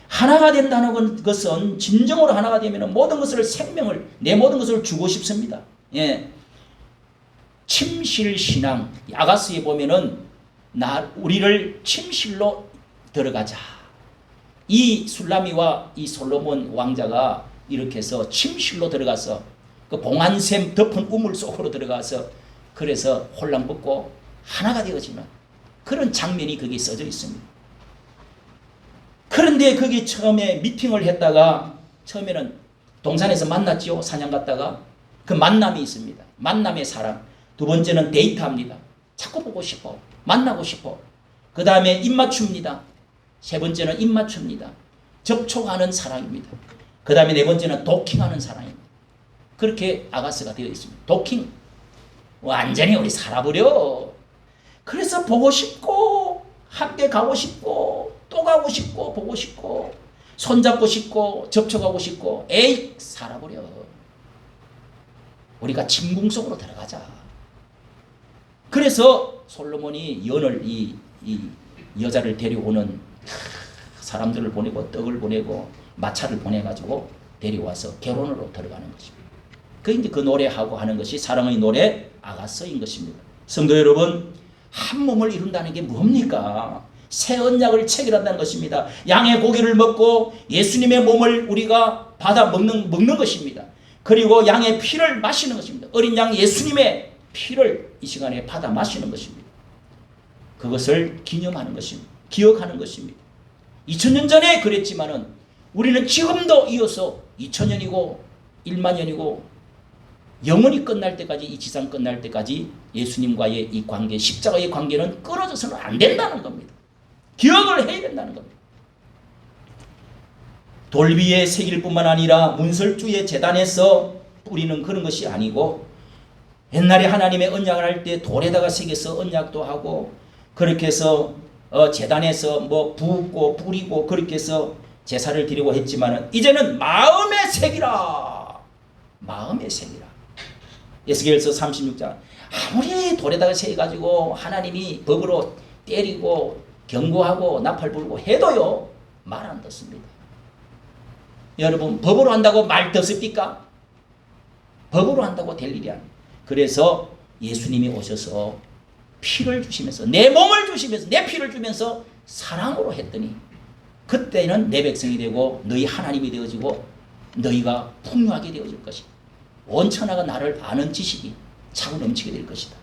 하나가 된다는 것은 진정으로 하나가 되면 모든 것을 생명을 내 모든 것을 주고 싶습니다. 예. 침실 신앙 아가스에 보면은 우리를 침실로 들어가자. 이 술라미와 이 솔로몬 왕자가 이렇게 해서 침실로 들어가서 그 봉안샘 덮은 우물 속으로 들어가서 그래서 홀랑 벗고 하나가 되어지는 그런 장면이 거기에 써져 있습니다. 그런데 거기 처음에 미팅을 했다가 처음에는 동산에서 만났죠. 사냥 갔다가 그 만남이 있습니다. 만남의 사랑. 두 번째는 데이트합니다. 자꾸 보고 싶어. 만나고 싶어. 그 다음에 입맞춥니다. 세 번째는 입맞춥니다. 접촉하는 사랑입니다. 그 다음에 네 번째는 도킹하는 사랑입니다. 그렇게 아가스가 되어 있습니다. 도킹. 완전히 우리 살아버려. 그래서 보고 싶고 함께 가고 싶고 또 가고 싶고 보고 싶고 손잡고 싶고 접촉하고 싶고 에이 살아버려. 우리가 침궁 속으로 들어가자. 그래서 솔로몬이 연을 이 여자를 데려오는 사람들을 보내고 떡을 보내고 마차를 보내가지고 데려와서 결혼으로 들어가는 것입니다. 그 이제 그 노래하고 하는 것이 사랑의 노래 아가서인 것입니다. 성도 여러분, 한 몸을 이룬다는 게 뭡니까? 새 언약을 체결한다는 것입니다. 양의 고기를 먹고 예수님의 몸을 우리가 받아 먹는 것입니다. 그리고 양의 피를 마시는 것입니다. 어린 양 예수님의 피를 이 시간에 받아 마시는 것입니다. 그것을 기념하는 것입니다. 기억하는 것입니다. 2000년 전에 그랬지만은 우리는 지금도 이어서 2000년이고 1만년이고 영원히 끝날 때까지 이 지상 끝날 때까지 예수님과의 이 관계, 십자가의 관계는 끊어져서는 안 된다는 겁니다. 기억을 해야 된다는 겁니다. 돌비의 새길 뿐만 아니라 문설주의 제단에서 우리는 그런 것이 아니고 옛날에 하나님의 언약을 할 때 돌에다가 새겨서 언약도 하고 그렇게 해서 제단에서 뭐 붓고 뿌리고 그렇게 해서 제사를 드리고 했지만은 이제는 마음의 색이라. 마음의 색이라. 에스겔서 36장 아무리 돌에다가 새가지고 하나님이 법으로 때리고 경고하고 나팔 불고 해도요 말 안 듣습니다. 여러분 법으로 한다고 말 듣습니까? 법으로 한다고 될 일이 아닙니다. 그래서 예수님이 오셔서 피를 주시면서 내 몸을 주시면서 내 피를 주면서 사랑으로 했더니 그때는 내 백성이 되고 너희 하나님이 되어지고 너희가 풍요하게 되어질 것이다. 온 천하가 나를 아는 지식이 차고 넘치게 될 것이다.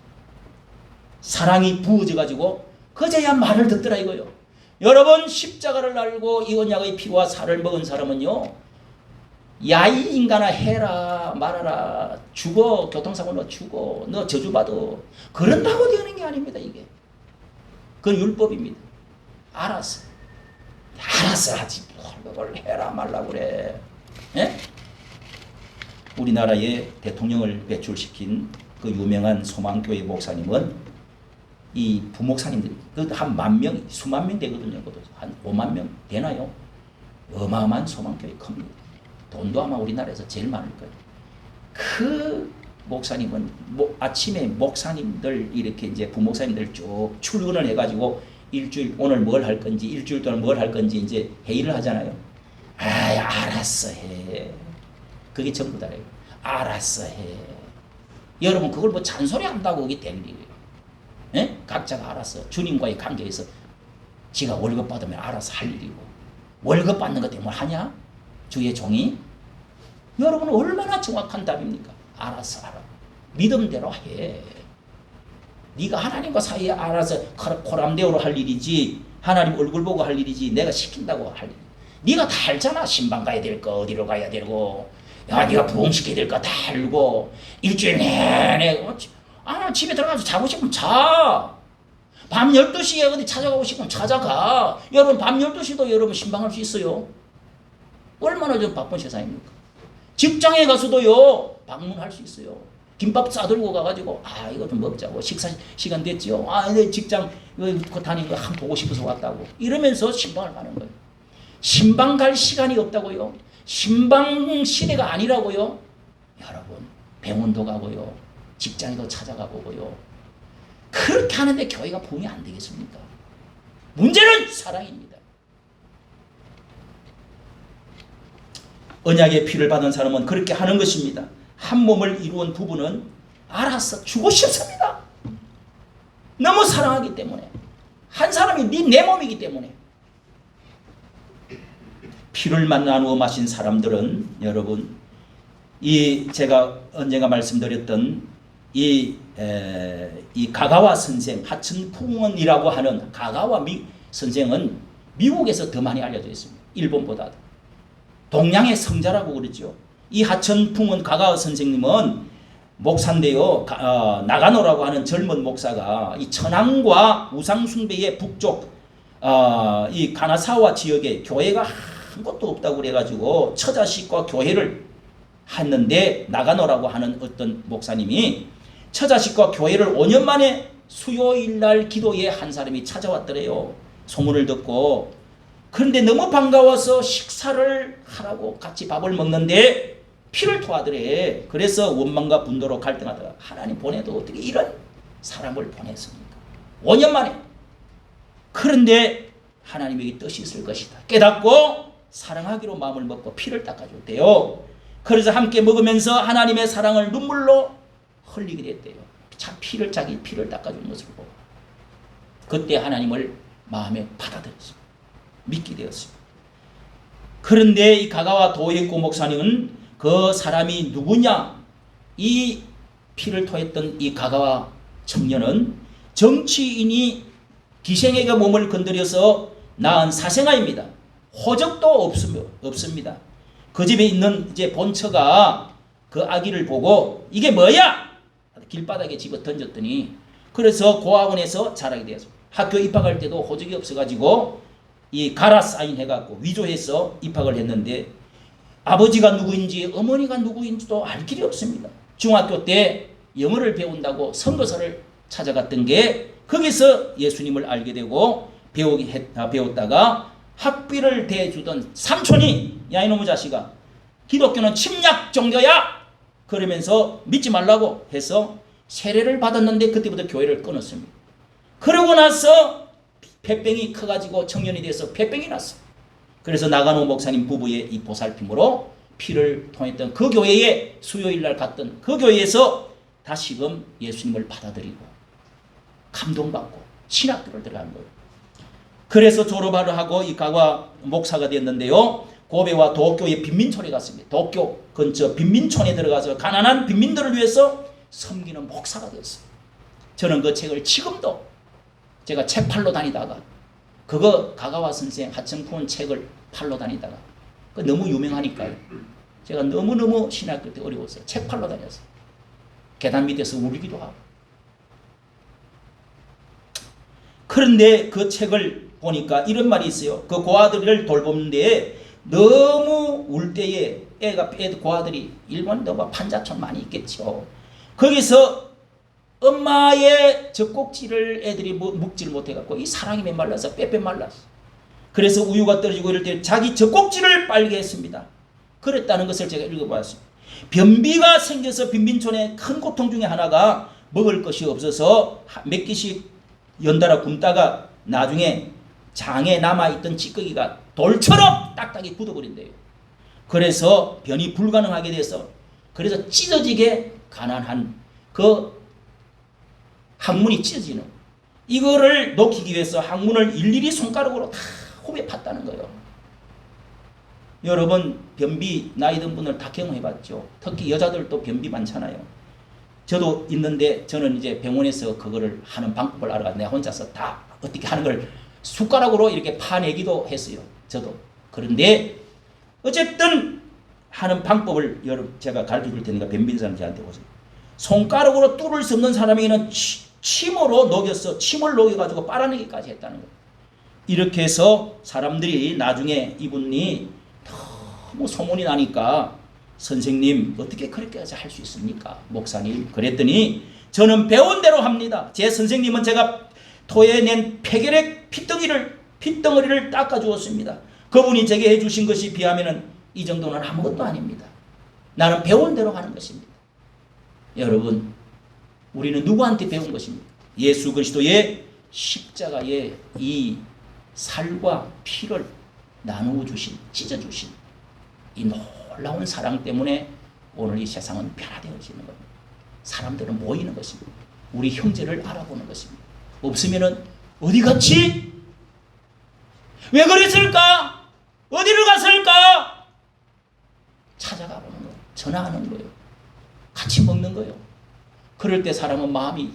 사랑이 부어져 가지고 그제야 말을 듣더라 이거요. 여러분 십자가를 알고 이 언약의 피와 살을 먹은 사람은요 야 이 인간아 해라 말아라 죽어 교통사고 너 죽어 너 저주받아 그런다고 되는 게 아닙니다. 이게 그건 율법입니다. 알았어 하지 뭘 해라 말라고 그래. 예? 우리나라의 대통령을 배출시킨 그 유명한 소망교회 목사님은 이 부목사님들이 한 10,000명 수만 명 되거든요. 한 5만 명 되나요? 어마어마한 소망교회 큽니다. 돈도 아마 우리나라에서 제일 많을 거예요. 그 목사님은 아침에 목사님들 이렇게 이제 부목사님들 쭉 출근을 해가지고 일주일 오늘 뭘 할 건지 일주일 동안 뭘 할 건지 이제 회의를 하잖아요. 아, 알았어 해. 그게 전부 다래요. 알았어 해. 여러분 그걸 뭐 잔소리 한다고 그게 될 일이에요. 예? 각자가 알아서 주님과의 관계에서 지가 월급 받으면 알아서 할 일이고 월급 받는 것 때문에 하냐? 주의 종이? 여러분은 얼마나 정확한 답입니까? 알아서 하라. 믿음대로 해. 네가 하나님과 사이에 알아서 코람대오로 할 일이지 하나님 얼굴 보고 할 일이지 내가 시킨다고 할 일. 네가 다 알잖아. 신방 가야 될 거 어디로 가야 되고 야 네가 부흥시켜야 될 거 다 알고 일주일 내내 집에 들어가서 자고 싶으면 자. 밤 12시에 어디 찾아가고 싶으면 찾아가. 여러분 밤 12시도 여러분 신방할 수 있어요. 얼마나 좀 바쁜 세상입니까? 직장에 가서도요 방문할 수 있어요. 김밥 싸들고 가가지고 이거 좀 먹자고 식사 시간 됐지요. 내 직장 이거 다니는 거 한 보고 싶어서 왔다고 이러면서 신방을 가는 거예요. 신방 갈 시간이 없다고요. 신방 시대가 아니라고요. 여러분 병원도 가고요. 직장에도 찾아가 보고요. 그렇게 하는데 교회가 부흥이 안 되겠습니까? 문제는 사랑입니다. 언약의 피를 받은 사람은 그렇게 하는 것입니다. 한 몸을 이루은 부부는 알아서 주고 싶습니다. 너무 사랑하기 때문에. 한 사람이 내 몸이기 때문에. 피를 나누어 마신 사람들은 여러분 제가 언젠가 말씀드렸던 이 가가와 선생 하천풍원이라고 하는 가가와 선생은 미국에서 더 많이 알려져 있습니다. 일본보다. 동양의 성자라고 그러죠. 이 하천풍원 가가 선생님은 목사인데요. 나가노라고 하는 젊은 목사가 이 천황과 우상숭배의 북쪽 이 가나사와 지역에 교회가 한 곳도 없다고 그래가지고 처자식과 교회를 했는데 나가노라고 하는 어떤 목사님이 처자식과 교회를 5년 만에 수요일날 기도에 한 사람이 찾아왔더래요. 소문을 듣고. 그런데 너무 반가워서 식사를 하라고 같이 밥을 먹는데 피를 토하더래. 그래서 원망과 분노로 갈등하다가 하나님 보내도 어떻게 이런 사람을 보냈습니까? 5년 만에. 그런데 하나님에게 뜻이 있을 것이다. 깨닫고 사랑하기로 마음을 먹고 피를 닦아줬대요. 그래서 함께 먹으면서 하나님의 사랑을 눈물로 흘리게 됐대요. 자기 피를 닦아준 것을 보고. 그때 하나님을 마음에 받아들였습니다. 믿게 되었습니다. 그런데 이 가가와 도예코 목사님은 그 사람이 누구냐? 이 피를 토했던 이 가가와 청년은 정치인이 기생에게 몸을 건드려서 낳은 사생아입니다. 호적도 없습니다. 그 집에 있는 이제 본처가 그 아기를 보고 이게 뭐야? 길바닥에 집어 던졌더니 그래서 고아원에서 자라게 되었습니다. 학교 입학할 때도 호적이 없어가지고 이 가라 사인 해갖고 위조해서 입학을 했는데 아버지가 누구인지 어머니가 누구인지도 알 길이 없습니다. 중학교 때 영어를 배운다고 선거서를 찾아갔던 게 거기서 예수님을 알게 되고 배웠다가 학비를 대주던 삼촌이 야 이놈의 자식아 기독교는 침략 종교야 그러면서 믿지 말라고 해서 세례를 받았는데 그때부터 교회를 끊었습니다. 그러고 나서 폐병이 커가지고 청년이 돼서 폐병이 났어요. 그래서 나가노 목사님 부부의 이 보살핌으로 피를 통했던 그 교회에 수요일날 갔던 그 교회에서 다시금 예수님을 받아들이고 감동받고 신학교를 들어간 거예요. 그래서 졸업을 하고 이 가가 목사가 됐는데요. 고베와 도쿄의 빈민촌에 갔습니다. 도쿄 근처 빈민촌에 들어가서 가난한 빈민들을 위해서 섬기는 목사가 됐어요. 저는 그 책을 지금도 제가 책 팔러 다니다가 그거 가가와 선생 하청풍원 책을 팔러 다니다가 너무 유명하니까요. 제가 너무너무 신학교 때 어려웠어요. 책 팔러 다녔어요. 계단 밑에서 울기도 하고. 그런데 그 책을 보니까 이런 말이 있어요. 그 고아들을 돌보는데 너무 울 때에 고아들이 일본 너무 판자촌 많이 있겠죠. 거기서 엄마의 젖꼭지를 애들이 묵지를 못해갖고 이 사랑이 메말라서 빼빼 말랐어. 그래서 우유가 떨어지고 이럴 때 자기 젖꼭지를 빨게 했습니다. 그랬다는 것을 제가 읽어봤습니다. 변비가 생겨서 빈빈촌의 큰 고통 중에 하나가 먹을 것이 없어서 몇 끼씩 연달아 굶다가 나중에 장에 남아있던 찌꺼기가 돌처럼 딱딱이 굳어버린대요. 그래서 변이 불가능하게 돼서 그래서 찢어지게 가난한 그 항문이 찢어지는, 이거를 놓기기 위해서 항문을 일일이 손가락으로 다 호에 팠다는 거예요. 여러분 변비 나이 든 분들 다 경험해봤죠. 특히 여자들도 변비 많잖아요. 저도 있는데 저는 이제 병원에서 그거를 하는 방법을 알아가지고 내가 혼자서 다 어떻게 하는 걸 숟가락으로 이렇게 파내기도 했어요. 저도. 그런데 어쨌든 하는 방법을 여러분 제가 가르쳐 줄 테니까 변비인 사람 저한테 오세요. 손가락으로 뚫을 수 없는 사람에게는 침으로 녹여서 침을 녹여가지고 빨아내기까지 했다는 거예요. 이렇게 해서 사람들이 나중에 이분이 너무 소문이 나니까 선생님 어떻게 그렇게까지 할 수 있습니까? 목사님. 그랬더니 저는 배운 대로 합니다. 제 선생님은 제가 토해낸 폐결핵 핏덩어리를 닦아주었습니다. 그분이 제게 해주신 것이 비하면 이 정도는 아무것도 아닙니다. 나는 배운 대로 하는 것입니다. 여러분 우리는 누구한테 배운 것입니까? 예수 그리스도의 십자가의 이 살과 피를 나누어 주신, 찢어 주신 이 놀라운 사랑 때문에 오늘 이 세상은 변화되어지는 겁니다. 사람들은 모이는 것입니다. 우리 형제를 알아보는 것입니다. 없으면은 어디 갔지? 왜 그랬을까? 어디를 갔을까? 찾아가 보는 거예요. 전화하는 거예요. 같이 먹는 거예요. 그럴 때 사람은 마음이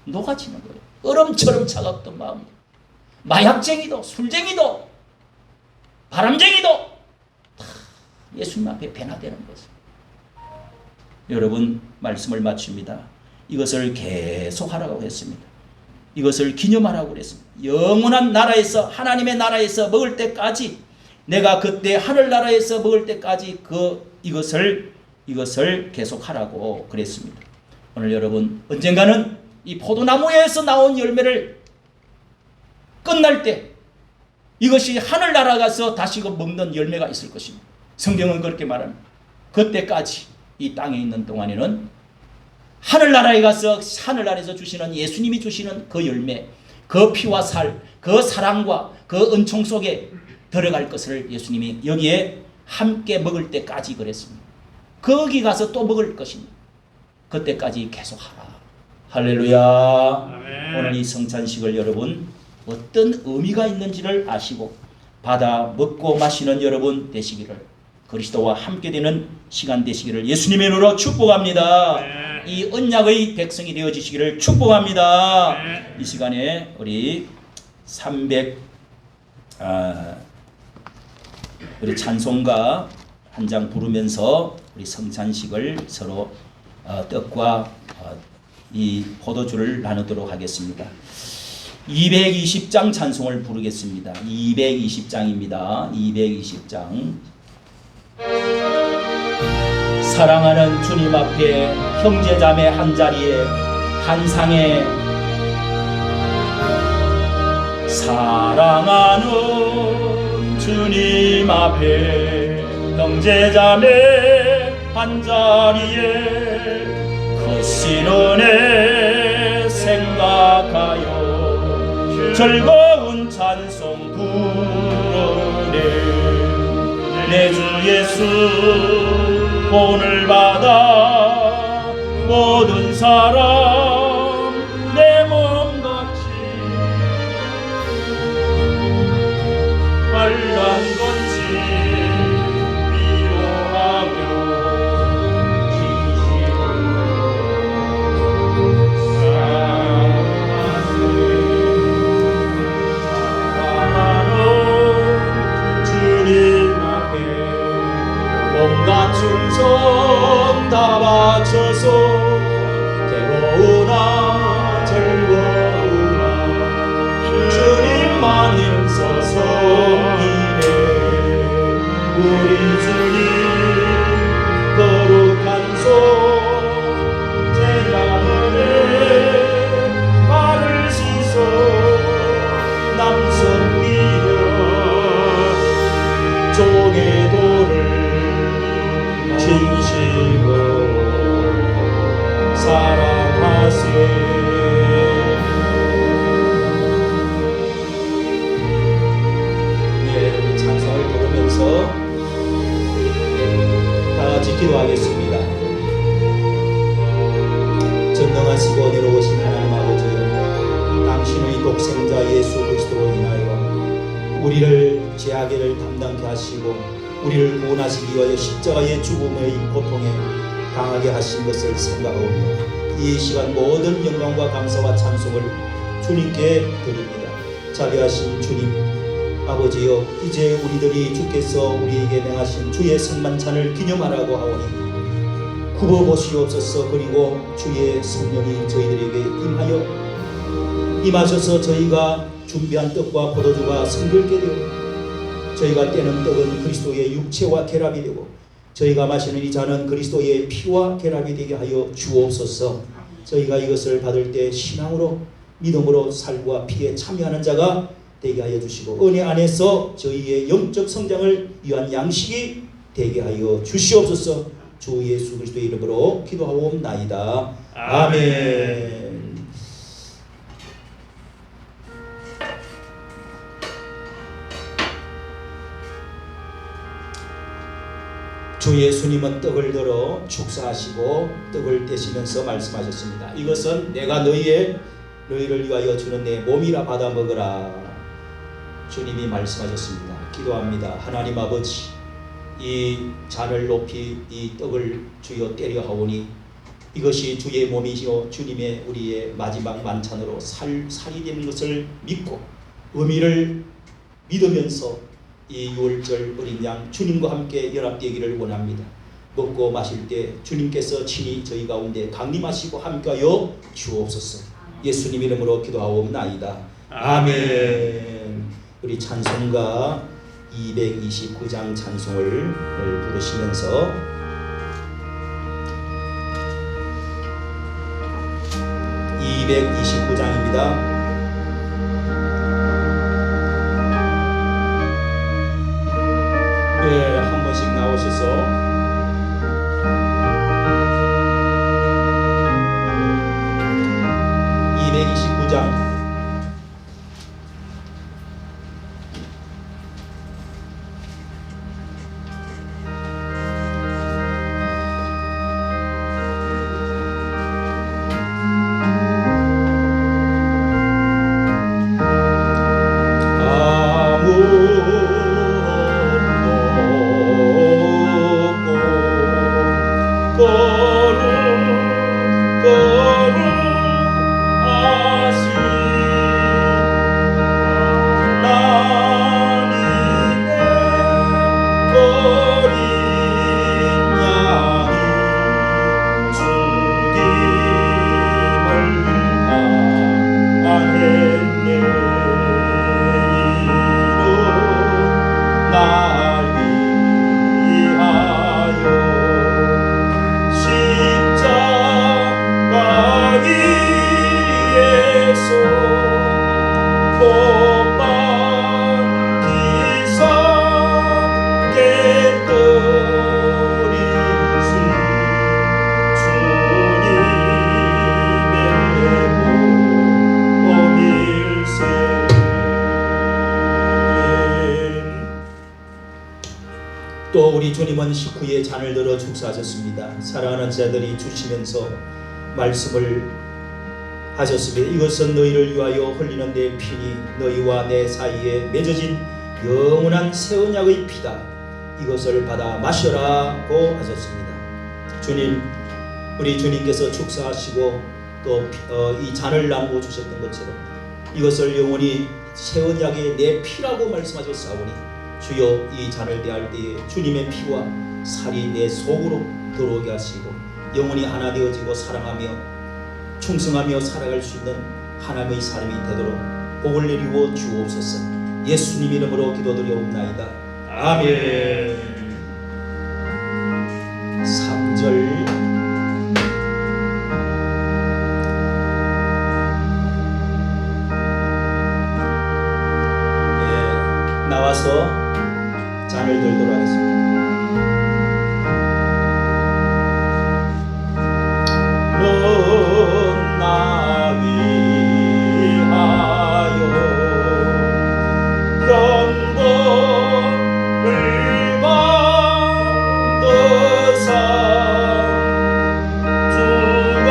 녹아지는 거예요. 얼음처럼 차갑던 마음이. 마약쟁이도 술쟁이도 바람쟁이도 다 예수님 앞에 변화되는 것을. 여러분 말씀을 마칩니다. 이것을 계속 하라고 했습니다. 이것을 기념하라고 그랬습니다. 영원한 나라에서 하나님의 나라에서 먹을 때까지, 내가 그때 하늘나라에서 먹을 때까지 이것을 계속 하라고 그랬습니다. 오늘 여러분 언젠가는 이 포도나무에서 나온 열매를 끝날 때 이것이 하늘나라 가서 다시 먹는 열매가 있을 것입니다. 성경은 그렇게 말합니다. 그때까지 이 땅에 있는 동안에는 하늘나라에 가서 하늘나라에서 주시는 예수님이 주시는 그 열매, 그 피와 살, 그 사랑과 그 은총 속에 들어갈 것을 예수님이 여기에 함께 먹을 때까지 그랬습니다. 거기 가서 또 먹을 것입니다. 그때까지 계속하라. 할렐루야. 아멘. 오늘 이 성찬식을 여러분 어떤 의미가 있는지를 아시고 받아 먹고 마시는 여러분 되시기를, 그리스도와 함께 되는 시간 되시기를 예수님의 이름으로 축복합니다. 네. 이 언약의 백성이 되어지시기를 축복합니다. 네. 이 시간에 우리 우리 찬송가 한 장 부르면서 우리 성찬식을 서로 떡과 이 포도주를 나누도록 하겠습니다. 220장 찬송을 부르겠습니다. 220장입니다. 220장. 사랑하는 주님 앞에 형제자매 한자리에 한 상에, 사랑하는 주님 앞에 형제자매 한자리에 그 신은혜 생각하여 즐거운 찬송 부르네. 내 주 예수 본을 받아 모든 사람 내 몸같이 빨간 건지 미워하며 온갖 충성 다 바쳐서 괴로우나 즐거우나 주님만 힘써서 이래. 우리 주님 거룩한 손 제자들의 발을 씻어 남성 미려 종의 도를 진실로 우리를 죄악을 담당케 하시고 우리를 구원하시기 위하여 십자가의 죽음의 고통에 당하게 하신 것을 생각하오며 이 시간 모든 영광과 감사와 찬송을 주님께 드립니다. 자비하신 주님 아버지여, 이제 우리들이 주께서 우리에게 명하신 주의 성만찬을 기념하라고 하오니 굽어보시옵소서. 그리고 주의 성령이 저희들에게 임하셔서 저희가 준비한 떡과 포도주가 성결케 되고 저희가 떼는 떡은 그리스도의 육체와 결합이 되고 저희가 마시는 이 잔은 그리스도의 피와 결합이 되게 하여 주옵소서. 저희가 이것을 받을 때 신앙으로 믿음으로 살과 피에 참여하는 자가 되게 하여 주시고 은혜 안에서 저희의 영적 성장을 위한 양식이 되게 하여 주시옵소서. 주 예수 그리스도의 이름으로 기도하옵나이다. 아멘. 주 예수님은 떡을 들어 축사하시고 떡을 떼시면서 말씀하셨습니다. 이것은 내가 너희를 위하여 주는 내 몸이라 받아 먹으라. 주님이 말씀하셨습니다. 기도합니다. 하나님 아버지, 이 잔을 높이 이 떡을 주여 때려 하오니 이것이 주의 몸이시오 주님의 우리의 마지막 만찬으로 살이 되는 것을 믿고 의미를 믿으면서 이 유월절 어린 양 주님과 함께 연합되기를 원합니다. 먹고 마실 때 주님께서 친히 저희 가운데 강림하시고 함께하여 주옵소서. 예수님 이름으로 기도하옵나이다. 아멘. 우리 찬송가 229장 찬송을 부르시면서 229장입니다. 네, 한 번씩 나오셔서 (229장) 또 우리 주님은 식후에 잔을 들어 축사하셨습니다. 사랑하는 자들이 주시면서 말씀을 하셨습니다. 이것은 너희를 위하여 흘리는 내 피니 너희와 내 사이에 맺어진 영원한 새 언약의 피다. 이것을 받아 마셔라고 하셨습니다. 주님, 우리 주님께서 축사하시고 또 이 잔을 나누어 주셨던 것처럼 이것을 영원히 새 언약의 내 피라고 말씀하셨사오니 주여, 이 잔을 대할 때에 주님의 피와 살이 내 속으로 들어오게 하시고 영원히 하나 되어지고 사랑하며 충성하며 살아갈 수 있는 하나님의 삶이 되도록 복을 내리워 주옵소서. 예수님 이름으로 기도드려옵나이다. 아멘. 3절 나와서 잔을 들도록 하겠습니다. 넌 나 위하여 형벌을 받으사 주가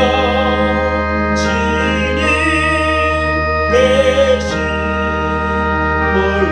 친히 대신 멀리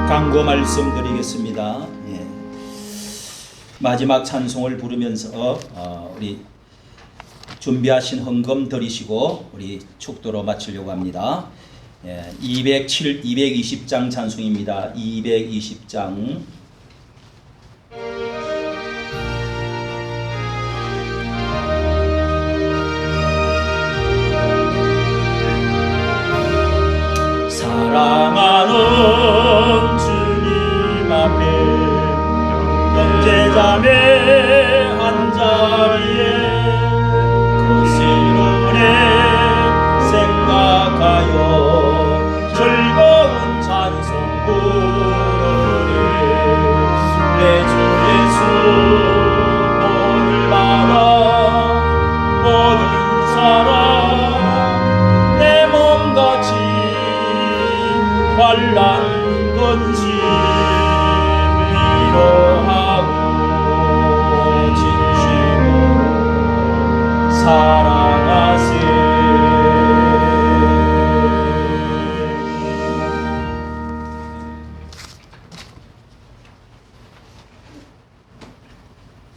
강구 말씀드리겠습니다. 예. 마지막 찬송을 부르면서 우리 준비하신 헌금 드리시고 우리 축도로 마치려고 합니다. 예. 220장 찬송입니다. 220장. 사랑하는 주님 앞에 형제자매 한자리에 거센 은혜 생각하여 즐거운 찬송 부르리. 내 주 예수 복을 받아 모든 사람 내 몸같이 환난 건지 위로하고 진심으로 사랑하세